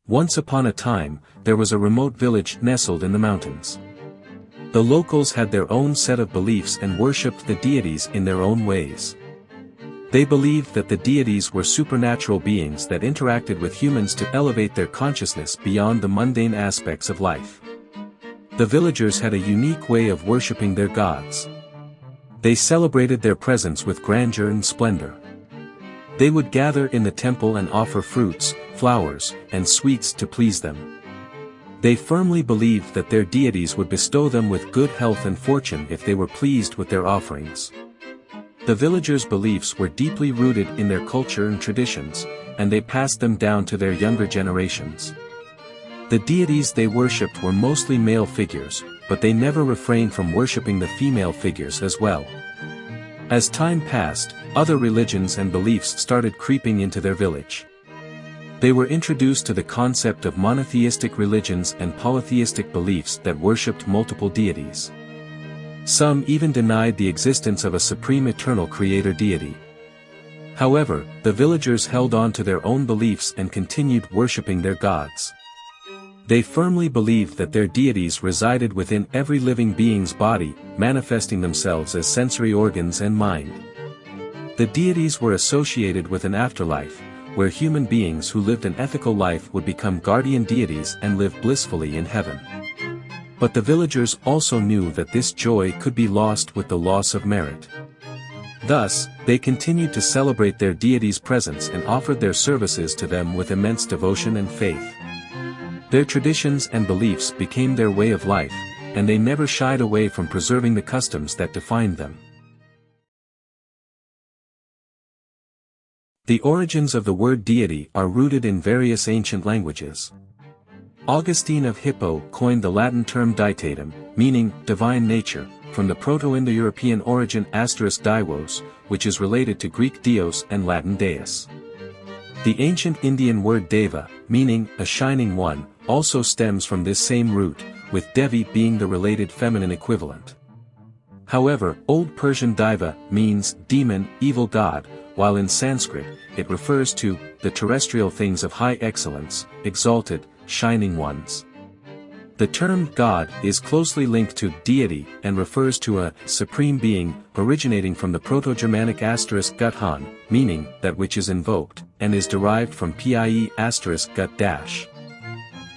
Once upon a time, there was a remote village nestled in the mountains. The locals had their own set of beliefs and worshipped the deities in their own ways. They believed that the deities were supernatural beings that interacted with humans to elevate their consciousness beyond the mundane aspects of life. The villagers had a unique way of worshipping their gods. They celebrated their presence with grandeur and splendor. They would gather in the temple and offer fruits, flowers, and sweets to please them. They firmly believed that their deities would bestow them with good health and fortune if they were pleased with their offerings. The villagers' beliefs were deeply rooted in their culture and traditions, and they passed them down to their younger generations. The deities they worshipped were mostly male figures, but they never refrained from worshipping the female figures as well. As time passed, other religions and beliefs started creeping into their village. They were introduced to the concept of monotheistic religions and polytheistic beliefs that worshipped multiple deities. Some even denied the existence of a supreme eternal creator deity. However, the villagers held on to their own beliefs and continued worshipping their gods. They firmly believed that their deities resided within every living being's body, manifesting themselves as sensory organs and mind. The deities were associated with an afterlife, where human beings who lived an ethical life would become guardian deities and live blissfully in heaven. But the villagers also knew that this joy could be lost with the loss of merit. Thus, they continued to celebrate their deities' presence and offered their services to them with immense devotion and faith. Their traditions and beliefs became their way of life, and they never shied away from preserving the customs that defined them. The origins of the word deity are rooted in various ancient languages. Augustine of Hippo coined the Latin term deitatum, meaning divine nature, from the Proto-Indo-European origin *dios, which is related to Greek dios and Latin deus. The ancient Indian word deva, meaning a shining one, also stems from this same root, with Devi being the related feminine equivalent. However, Old Persian diva means demon, evil god, while in Sanskrit, it refers to the terrestrial things of high excellence, exalted, shining ones. The term God is closely linked to deity and refers to a supreme being originating from the Proto-Germanic *guthan, meaning that which is invoked, and is derived from pie *gut-.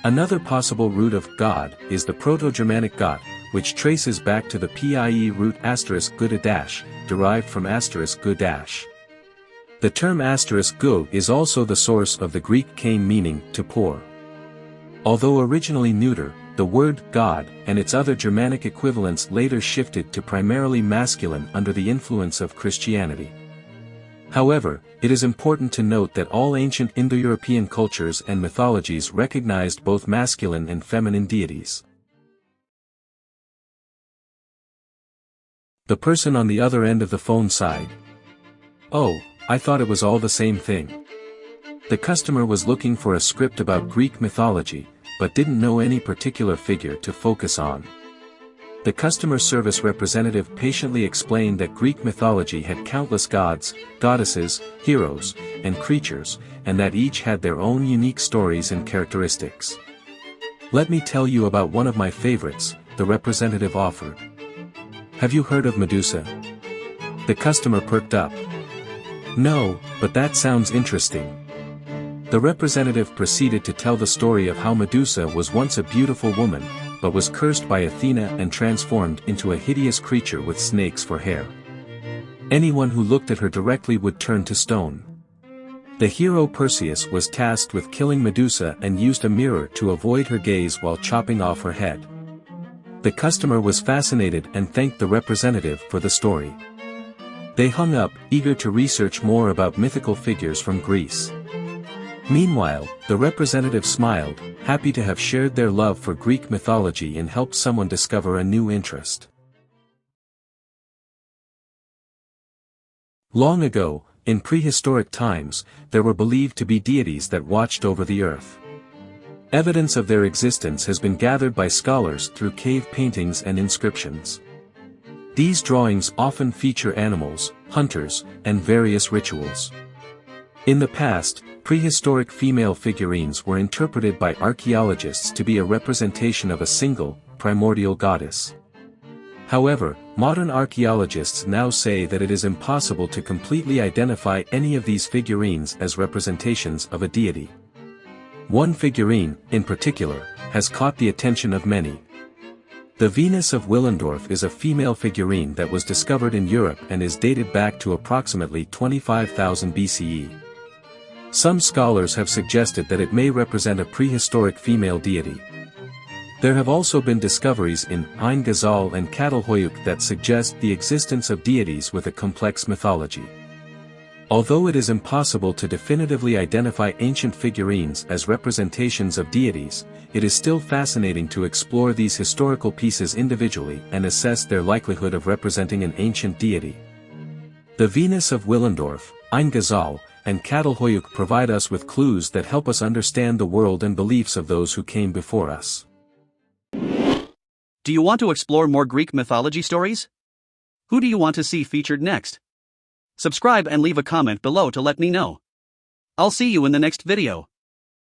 Another possible root of God is the Proto-Germanic Gott, which traces back to the pie root *guda-, derived from *gu-. The term *gu is also the source of the Greek kain, meaning to pour. Although originally neuter, the word God and its other Germanic equivalents later shifted to primarily masculine under the influence of Christianity. However, it is important to note that all ancient Indo-European cultures and mythologies recognized both masculine and feminine deities. The person on the other end of the phone sighed. "Oh, I thought it was all the same thing." The customer was looking for a script about Greek mythology, but didn't know any particular figure to focus on. The customer service representative patiently explained that Greek mythology had countless gods, goddesses, heroes, and creatures, and that each had their own unique stories and characteristics. "Let me tell you about one of my favorites," the representative offered. "Have you heard of Medusa?" The customer perked up. "No, but that sounds interesting." The representative proceeded to tell the story of how Medusa was once a beautiful woman, but was cursed by Athena and transformed into a hideous creature with snakes for hair. Anyone who looked at her directly would turn to stone. The hero Perseus was tasked with killing Medusa and used a mirror to avoid her gaze while chopping off her head. The customer was fascinated and thanked the representative for the story. They hung up, eager to research more about mythical figures from Greece. Meanwhile, the representative smiled, happy to have shared their love for Greek mythology and helped someone discover a new interest. Long ago, in prehistoric times, there were believed to be deities that watched over the earth. Evidence of their existence has been gathered by scholars through cave paintings and inscriptions. These drawings often feature animals, hunters, and various rituals. In the past, prehistoric female figurines were interpreted by archaeologists to be a representation of a single, primordial goddess. However, modern archaeologists now say that it is impossible to completely identify any of these figurines as representations of a deity. One figurine, in particular, has caught the attention of many. The Venus of Willendorf is a female figurine that was discovered in Europe and is dated back to approximately 25,000 BCE. Some scholars have suggested that it may represent a prehistoric female deity. There have also been discoveries in Ein Ghazal and Catalhoyuk that suggest the existence of deities with a complex mythology. Although it is impossible to definitively identify ancient figurines as representations of deities, it is still fascinating to explore these historical pieces individually and assess their likelihood of representing an ancient deity. The Venus of Willendorf, Ein Ghazal, and Catalhoyuk provide us with clues that help us understand the world and beliefs of those who came before us. Do you want to explore more Greek mythology stories? Who do you want to see featured next? Subscribe and leave a comment below to let me know. I'll see you in the next video.